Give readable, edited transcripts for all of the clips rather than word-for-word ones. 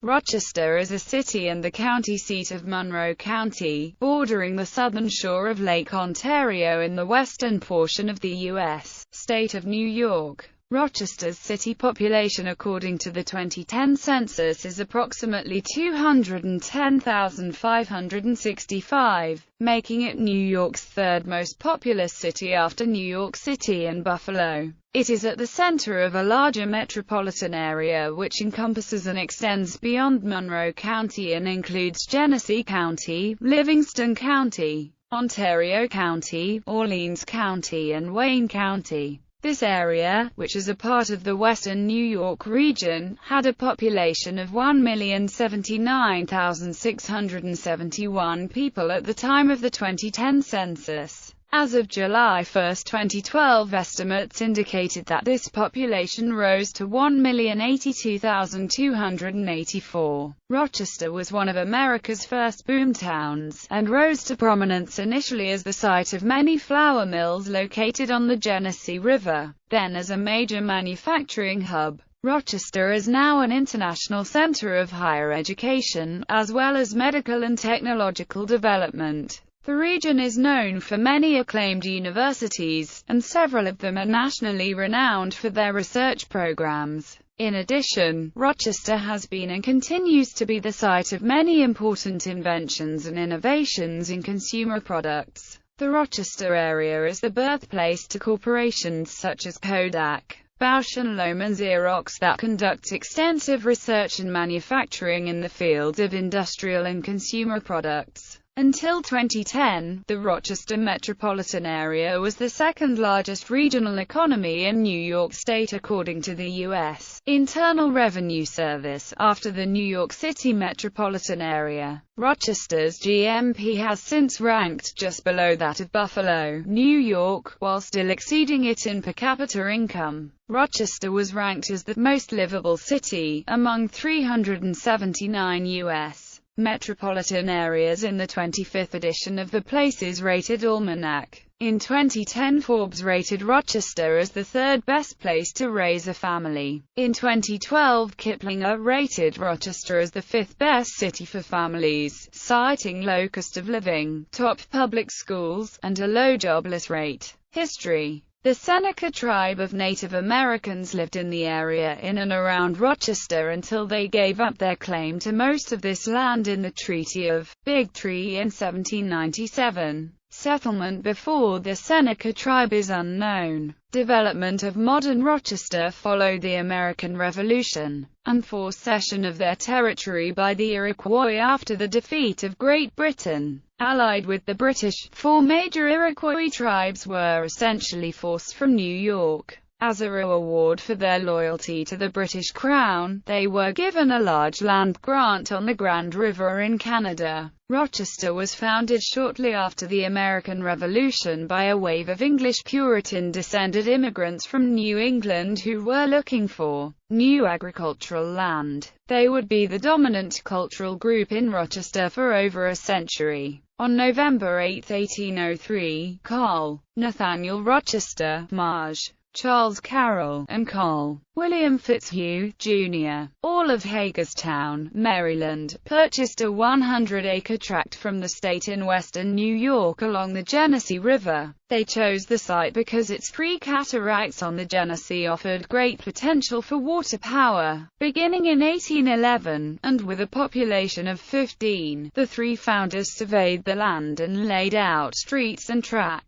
Rochester is a city and the county seat of Monroe County, bordering the southern shore of Lake Ontario in the western portion of the U.S. state of New York. Rochester's city population according to the 2010 census is approximately 210,565, making it New York's third most populous city after New York City and Buffalo. It is at the center of a larger metropolitan area which encompasses and extends beyond Monroe County and includes Genesee County, Livingston County, Ontario County, Orleans County and Wayne County. This area, which is a part of the western New York region, had a population of 1,079,671 people at the time of the 2010 census. As of July 1, 2012, estimates indicated that this population rose to 1,082,284. Rochester was one of America's first boomtowns, and rose to prominence initially as the site of many flour mills located on the Genesee River, then as a major manufacturing hub. Rochester is now an international center of higher education, as well as medical and technological development. The region is known for many acclaimed universities, and several of them are nationally renowned for their research programs. In addition, Rochester has been and continues to be the site of many important inventions and innovations in consumer products. The Rochester area is the birthplace to corporations such as Kodak, Bausch & Lomb and Xerox that conduct extensive research and manufacturing in the fields of industrial and consumer products. Until 2010, the Rochester metropolitan area was the second largest regional economy in New York State according to the U.S. Internal Revenue Service, after the New York City metropolitan area. Rochester's GMP has since ranked just below that of Buffalo, New York, while still exceeding it in per capita income. Rochester was ranked as the most livable city among 379 U.S. metropolitan areas in the 25th edition of the Places Rated Almanac. In 2010, Forbes rated Rochester as the third best place to raise a family. In 2012, Kiplinger rated Rochester as the fifth best city for families, citing low cost of living, top public schools, and a low jobless rate. History. The Seneca tribe of Native Americans lived in the area in and around Rochester until they gave up their claim to most of this land in the Treaty of Big Tree in 1797. Settlement before the Seneca tribe is unknown. Development of modern Rochester followed the American Revolution, and forced cession of their territory by the Iroquois after the defeat of Great Britain. Allied with the British, four major Iroquois tribes were essentially forced from New York. As a reward for their loyalty to the British Crown, they were given a large land grant on the Grand River in Canada. Rochester was founded shortly after the American Revolution by a wave of English Puritan-descended immigrants from New England who were looking for new agricultural land. They would be the dominant cultural group in Rochester for over a century. On November 8, 1803, Carl Nathaniel Rochester, Marge Charles Carroll, and Carl William Fitzhugh, Jr., all of Hagerstown, Maryland, purchased a 100-acre tract from the state in western New York along the Genesee River. They chose the site because its three cataracts on the Genesee offered great potential for water power. Beginning in 1811, and with a population of 15, the three founders surveyed the land and laid out streets and tracks.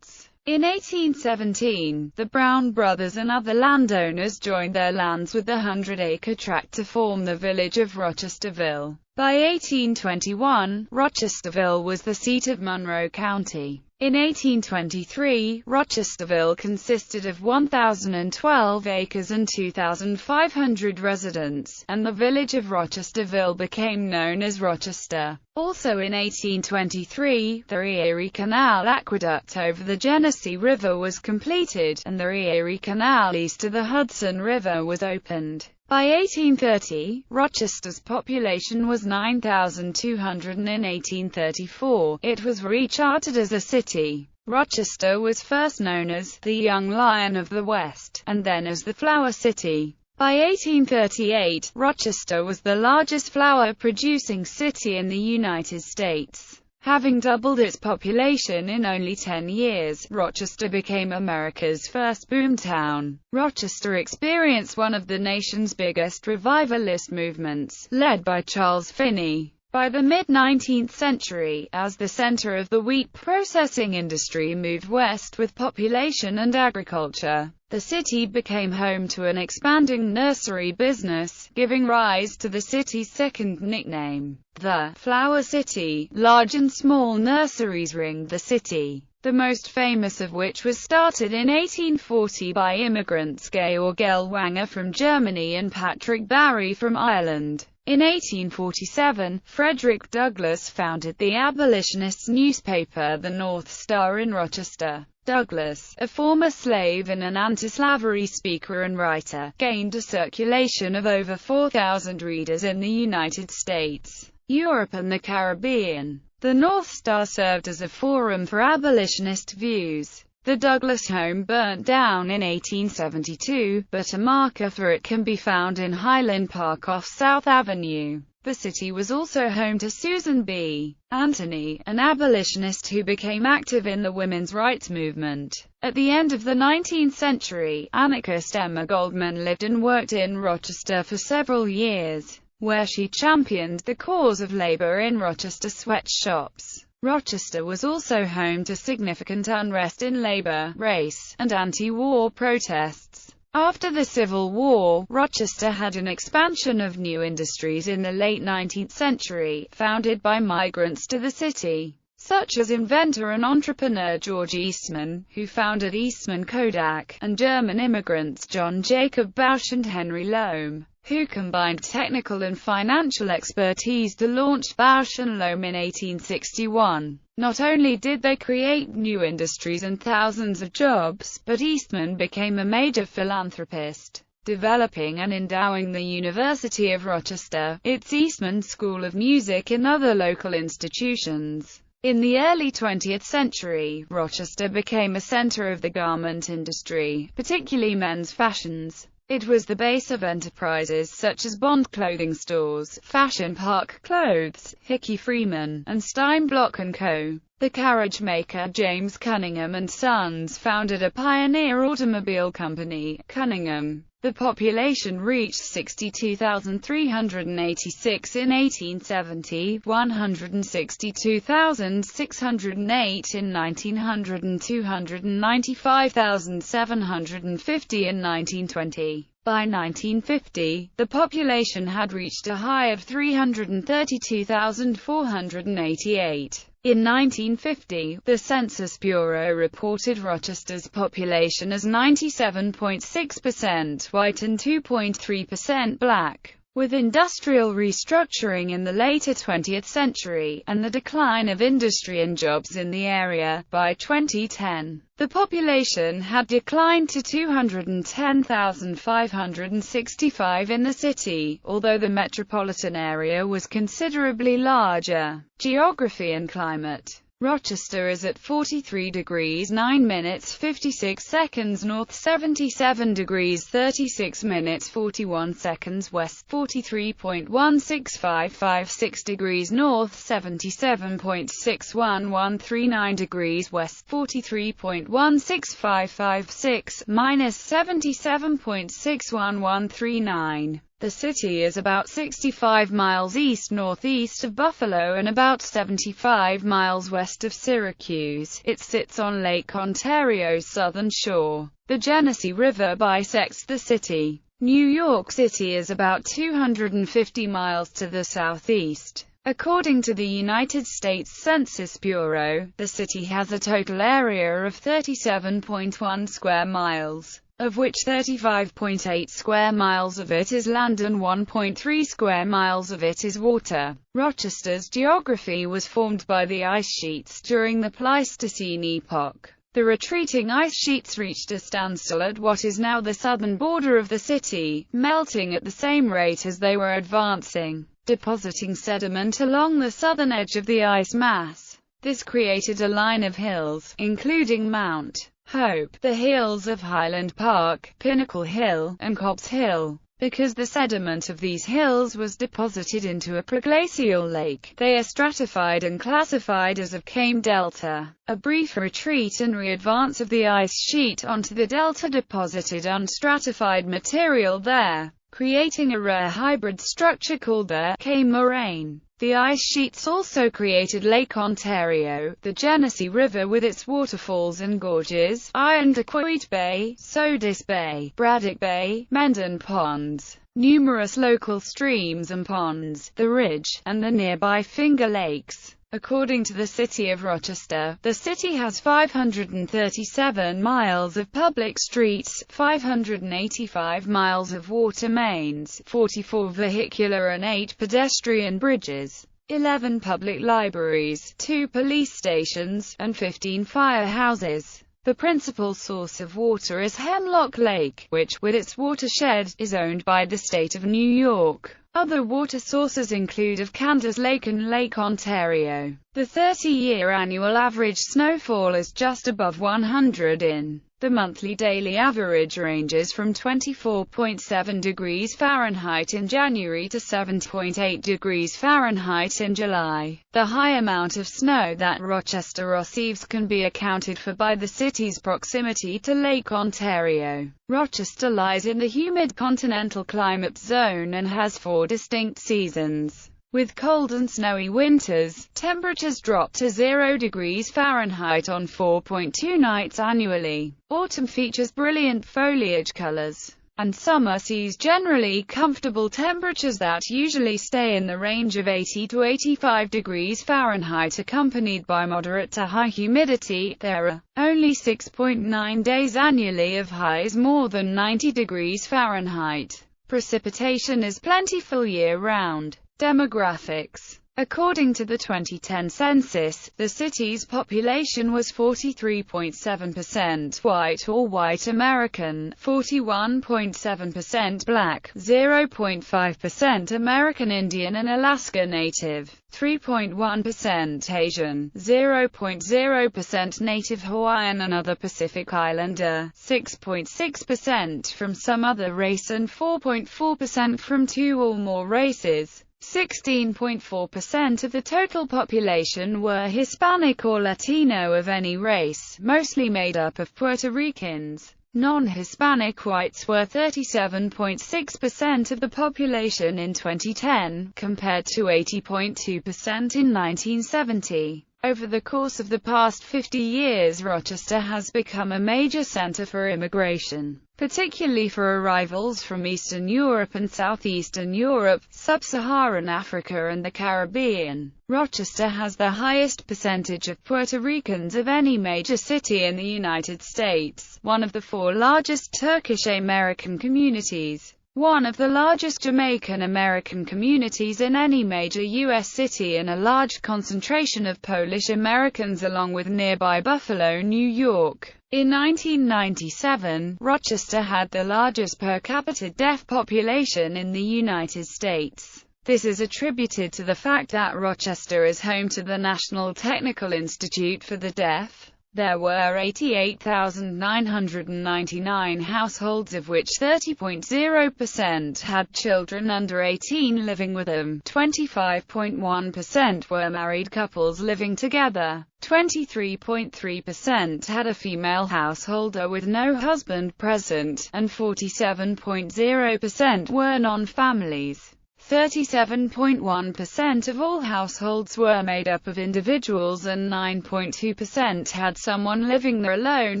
In 1817, the Brown brothers and other landowners joined their lands with the 100-acre tract to form the village of Rochesterville. By 1821, Rochesterville was the seat of Monroe County. In 1823, Rochesterville consisted of 1,012 acres and 2,500 residents, and the village of Rochesterville became known as Rochester. Also in 1823, the Erie Canal aqueduct over the Genesee River was completed, and the Erie Canal east of the Hudson River was opened. By 1830, Rochester's population was 9,200 and in 1834, it was rechartered as a city. Rochester was first known as the Young Lion of the West, and then as the Flower City. By 1838, Rochester was the largest flour-producing city in the United States. Having doubled its population in only 10 years, Rochester became America's first boomtown. Rochester experienced one of the nation's biggest revivalist movements, led by Charles Finney. By the mid-19th century, as the center of the wheat processing industry moved west with population and agriculture, the city became home to an expanding nursery business, giving rise to the city's second nickname, the Flower City. Large and small nurseries ringed the city, the most famous of which was started in 1840 by immigrants Georg Ellwanger from Germany and Patrick Barry from Ireland. In 1847, Frederick Douglass founded the abolitionist newspaper The North Star in Rochester. Douglass, a former slave and an anti-slavery speaker and writer, gained a circulation of over 4,000 readers in the United States, Europe and the Caribbean. The North Star served as a forum for abolitionist views. The Douglass home burnt down in 1872, but a marker for it can be found in Highland Park off South Avenue. The city was also home to Susan B. Anthony, an abolitionist who became active in the women's rights movement. At the end of the 19th century, anarchist Emma Goldman lived and worked in Rochester for several years, where she championed the cause of labor in Rochester sweatshops. Rochester was also home to significant unrest in labor, race, and anti-war protests. After the Civil War, Rochester had an expansion of new industries in the late 19th century, founded by migrants to the city, such as inventor and entrepreneur George Eastman, who founded Eastman Kodak, and German immigrants John Jacob Bausch and Henry Lohm, who combined technical and financial expertise to launch Bausch & Lomb in 1861. Not only did they create new industries and thousands of jobs, but Eastman became a major philanthropist, developing and endowing the University of Rochester, its Eastman School of Music and other local institutions. In the early 20th century, Rochester became a center of the garment industry, particularly men's fashions. It was the base of enterprises such as Bond clothing stores, Fashion Park Clothes, Hickey Freeman, and Steinblock & Co. The carriage maker James Cunningham & Sons founded a pioneer automobile company, Cunningham. The population reached 62,386 in 1870, 162,608 in 1900 and 295,750 in 1920. By 1950, the population had reached a high of 332,488. In 1950, the Census Bureau reported Rochester's population as 97.6% white and 2.3% black. With industrial restructuring in the later 20th century, and the decline of industry and jobs in the area, by 2010, the population had declined to 210,565 in the city, although the metropolitan area was considerably larger. Geography and climate. Rochester is at 43 degrees 9 minutes 56 seconds north, 77 degrees 36 minutes 41 seconds west, 43.16556 degrees north, 77.61139 degrees west, 43.16556 minus 77.61139. The city is about 65 miles east-northeast of Buffalo and about 75 miles west of Syracuse. It sits on Lake Ontario's southern shore. The Genesee River bisects the city. New York City is about 250 miles to the southeast. According to the United States Census Bureau, the city has a total area of 37.1 square miles, of which 35.8 square miles of it is land and 1.3 square miles of it is water. Rochester's geography was formed by the ice sheets during the Pleistocene epoch. The retreating ice sheets reached a standstill at what is now the southern border of the city, melting at the same rate as they were advancing, depositing sediment along the southern edge of the ice mass. This created a line of hills, including Mount Hope, the hills of Highland Park, Pinnacle Hill, and Cobb's Hill. Because the sediment of these hills was deposited into a preglacial lake, they are stratified and classified as of Kame Delta. A brief retreat and re-advance of the ice sheet onto the delta deposited unstratified material there, creating a rare hybrid structure called the Kame moraine. The ice sheets also created Lake Ontario, the Genesee River with its waterfalls and gorges, Îrʒtʃᵻstər Bay, Sodus Bay, Braddock Bay, Mendon Ponds, numerous local streams and ponds, the Ridge, and the nearby Finger Lakes. According to the city of Rochester, the city has 537 miles of public streets, 585 miles of water mains, 44 vehicular and 8 pedestrian bridges, 11 public libraries, 2 police stations, and 15 firehouses. The principal source of water is Hemlock Lake, which, with its watershed, is owned by the state of New York. Other water sources include of Candace Lake and Lake Ontario. The 30-year annual average snowfall is just above 100 in. The monthly daily average ranges from 24.7 degrees Fahrenheit in January to 7.8 degrees Fahrenheit in July. The high amount of snow that Rochester receives can be accounted for by the city's proximity to Lake Ontario. Rochester lies in the humid continental climate zone and has 4 distinct seasons. With cold and snowy winters, temperatures drop to 0 degrees Fahrenheit on 4.2 nights annually. Autumn features brilliant foliage colors, and summer sees generally comfortable temperatures that usually stay in the range of 80 to 85 degrees Fahrenheit accompanied by moderate to high humidity. There are only 6.9 days annually of highs more than 90 degrees Fahrenheit. Precipitation is plentiful year-round. Demographics. According to the 2010 census, the city's population was 43.7% white or white American, 41.7% black, 0.5% American Indian and Alaska Native, 3.1% Asian, 0.0% Native Hawaiian and other Pacific Islander, 6.6% from some other race and 4.4% from 2 or more races. 16.4% of the total population were Hispanic or Latino of any race, mostly made up of Puerto Ricans. Non-Hispanic whites were 37.6% of the population in 2010, compared to 80.2% in 1970. Over the course of the past 50 years, Rochester has become a major center for immigration, particularly for arrivals from Eastern Europe and Southeastern Europe, Sub-Saharan Africa and the Caribbean. Rochester has the highest percentage of Puerto Ricans of any major city in the United States, one of the 4 largest Turkish American communities, one of the largest Jamaican American communities in any major U.S. city, and a large concentration of Polish Americans along with nearby Buffalo, New York. In 1997, Rochester had the largest per capita deaf population in the United States. This is attributed to the fact that Rochester is home to the National Technical Institute for the Deaf. There were 88,999 households, of which 30.0% had children under 18 living with them, 25.1% were married couples living together, 23.3% had a female householder with no husband present, and 47.0% were non-families. 37.1% of all households were made up of individuals and 9.2% had someone living there alone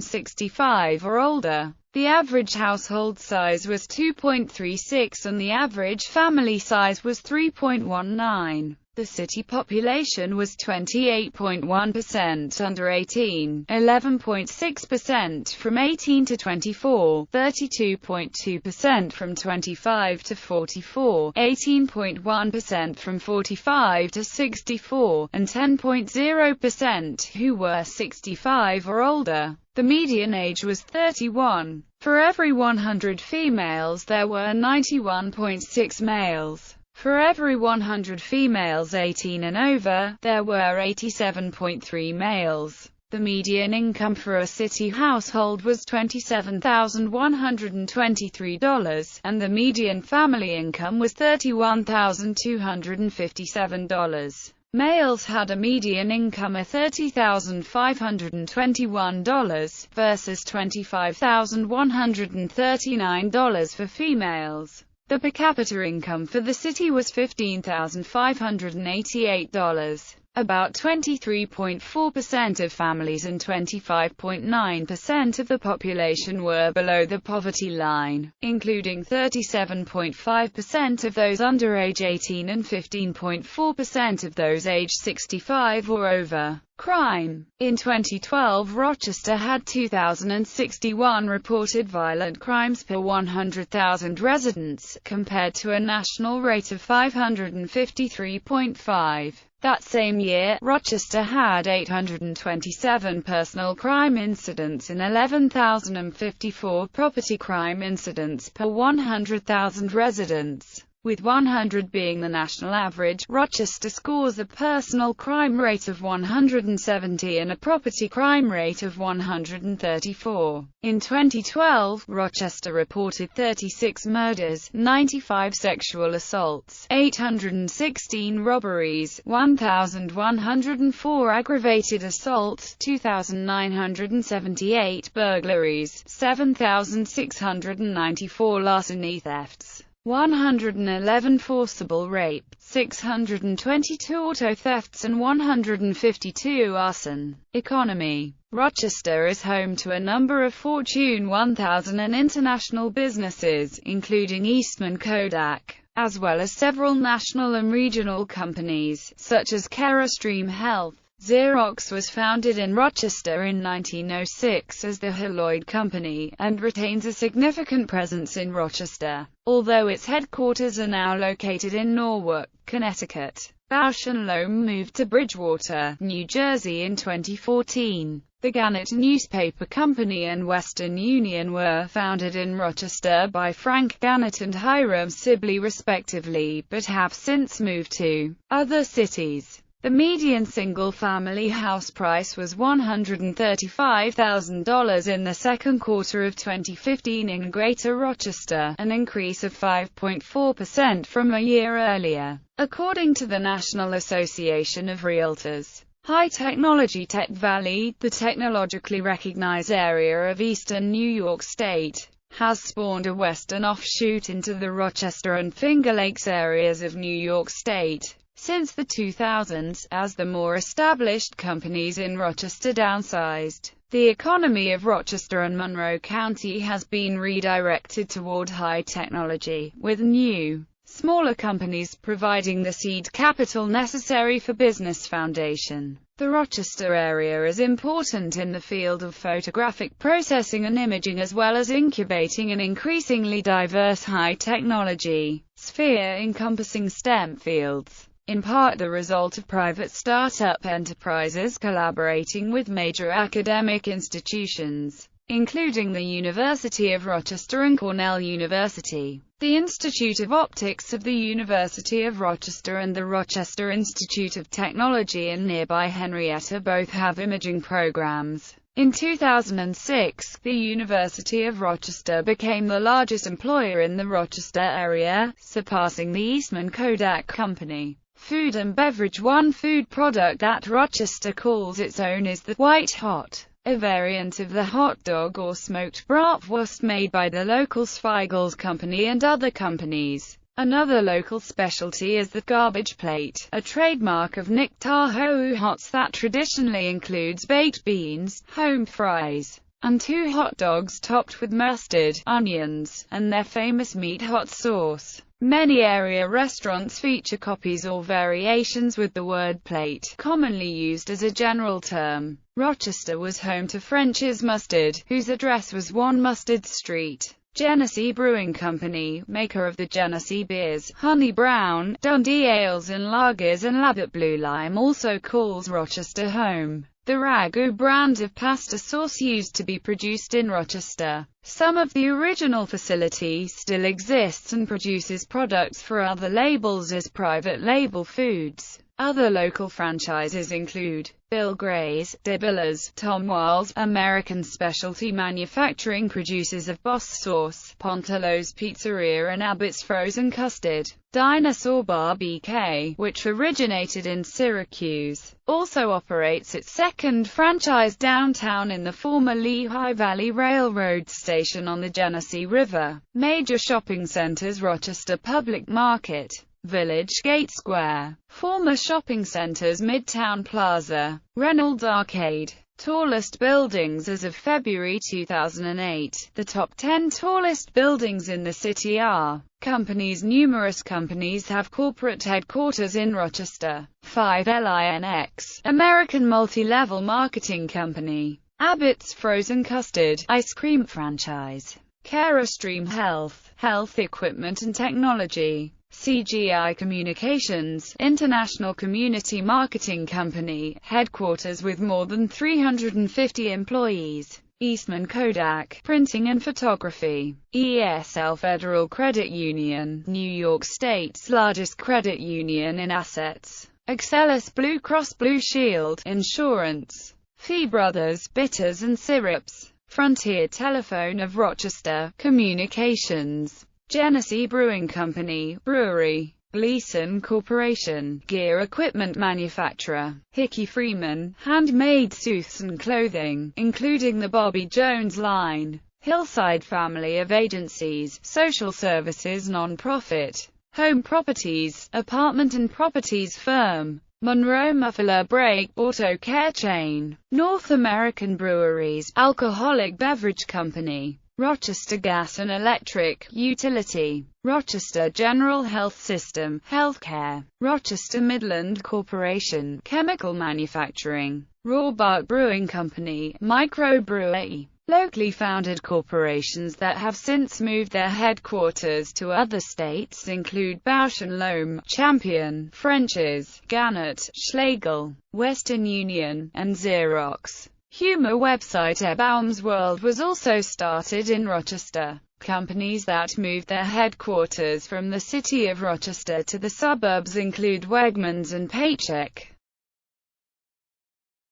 65 or older. The average household size was 2.36 and the average family size was 3.19. The city population was 28.1% under 18, 11.6% from 18 to 24, 32.2% from 25 to 44, 18.1% from 45 to 64, and 10.0% who were 65 or older. The median age was 31. For every 100 females there were 91.6 males. For every 100 females 18 and over, there were 87.3 males. The median income for a city household was $27,123, and the median family income was $31,257. Males had a median income of $30,521 versus $25,139 for females. The per capita income for the city was $15,588. About 23.4% of families and 25.9% of the population were below the poverty line, including 37.5% of those under age 18 and 15.4% of those age 65 or over. Crime. In 2012, Rochester had 2,061 reported violent crimes per 100,000 residents, compared to a national rate of 553.5. That same year, Rochester had 827 personal crime incidents and 11,054 property crime incidents per 100,000 residents. With 100 being the national average, Rochester scores a personal crime rate of 170 and a property crime rate of 134. In 2012, Rochester reported 36 murders, 95 sexual assaults, 816 robberies, 1,104 aggravated assaults, 2,978 burglaries, 7,694 larceny thefts, 111 forcible rape, 622 auto thefts and 152 arson. Economy. Rochester is home to a number of Fortune 1000 and international businesses, including Eastman Kodak, as well as several national and regional companies, such as Carestream Health. Xerox was founded in Rochester in 1906 as the Haloid Company, and retains a significant presence in Rochester, although its headquarters are now located in Norwalk, Connecticut. Bausch & Lomb moved to Bridgewater, New Jersey in 2014. The Gannett Newspaper Company and Western Union were founded in Rochester by Frank Gannett and Hiram Sibley respectively, but have since moved to other cities. The median single-family house price was $135,000 in the second quarter of 2015 in Greater Rochester, an increase of 5.4% from a year earlier, according to the National Association of Realtors. High technology Tech Valley, the technologically recognized area of eastern New York State, has spawned a western offshoot into the Rochester and Finger Lakes areas of New York State. Since the 2000s, as the more established companies in Rochester downsized, the economy of Rochester and Monroe County has been redirected toward high technology, with new, smaller companies providing the seed capital necessary for business foundation. The Rochester area is important in the field of photographic processing and imaging, as well as incubating an increasingly diverse high-technology sphere encompassing STEM fields, in part the result of private startup enterprises collaborating with major academic institutions, including the University of Rochester and Cornell University, the Institute of Optics of the University of Rochester and the Rochester Institute of Technology in nearby Henrietta both have imaging programs. In 2006, the University of Rochester became the largest employer in the Rochester area, surpassing the Eastman Kodak Company. Food and beverage. One food product that Rochester calls its own is the White Hot, a variant of the hot dog or smoked bratwurst made by the local Svigals Company and other companies. Another local specialty is the garbage plate, a trademark of Nick Tahoe Hots that traditionally includes baked beans, home fries, and two hot dogs topped with mustard, onions, and their famous meat hot sauce. Many area restaurants feature copies or variations with the word plate, commonly used as a general term. Rochester was home to French's Mustard, whose address was 1 Mustard Street. Genesee Brewing Company, maker of the Genesee beers, Honey Brown, Dundee Ales and Lagers, and Labatt Blue Lime, also calls Rochester home. The Ragu brand of pasta sauce used to be produced in Rochester. Some of the original facility still exists and produces products for other labels as private label foods. Other local franchises include Bill Gray's, DeBiller's, Tom Wild's, American Specialty Manufacturing, producers of Boss Sauce, Pontelo's Pizzeria, and Abbott's Frozen Custard. Dinosaur Bar BK, which originated in Syracuse, also operates its second franchise downtown in the former Lehigh Valley Railroad station on the Genesee River. Major shopping centers: Rochester Public Market, Village Gate Square, former shopping centers: Midtown Plaza, Reynolds Arcade. Tallest buildings as of February 2008. The top 10 tallest buildings in the city are companies. Numerous companies have corporate headquarters in Rochester. 5 Linx, American multi-level marketing company. Abbott's Frozen Custard, ice cream franchise. Carestream Health, health equipment and technology. CGI Communications, international community marketing company, headquarters with more than 350 employees. Eastman Kodak, printing and photography. ESL Federal Credit Union, New York State's largest credit union in assets. Excellus Blue Cross Blue Shield, insurance. Fee Brothers, bitters and syrups. Frontier Telephone of Rochester, communications. Genesee Brewing Company, brewery. Gleason Corporation, gear equipment manufacturer. Hickey Freeman, handmade suits and clothing, including the Bobby Jones line. Hillside family of agencies, social services non-profit. Home Properties, apartment and properties firm. Monroe Muffler Brake Auto Care Chain. North American Breweries, alcoholic beverage company. Rochester Gas and Electric, utility. Rochester General Health System, healthcare. Rochester Midland Corporation, chemical manufacturing. Roebuck Brewing Company, microbrewery. Locally founded corporations that have since moved their headquarters to other states include Bausch & Lomb, Champion, French's, Gannett, Schlegel, Western Union, and Xerox. Humor website Ebaum's World was also started in Rochester. Companies that moved their headquarters from the city of Rochester to the suburbs include Wegmans and Paycheck.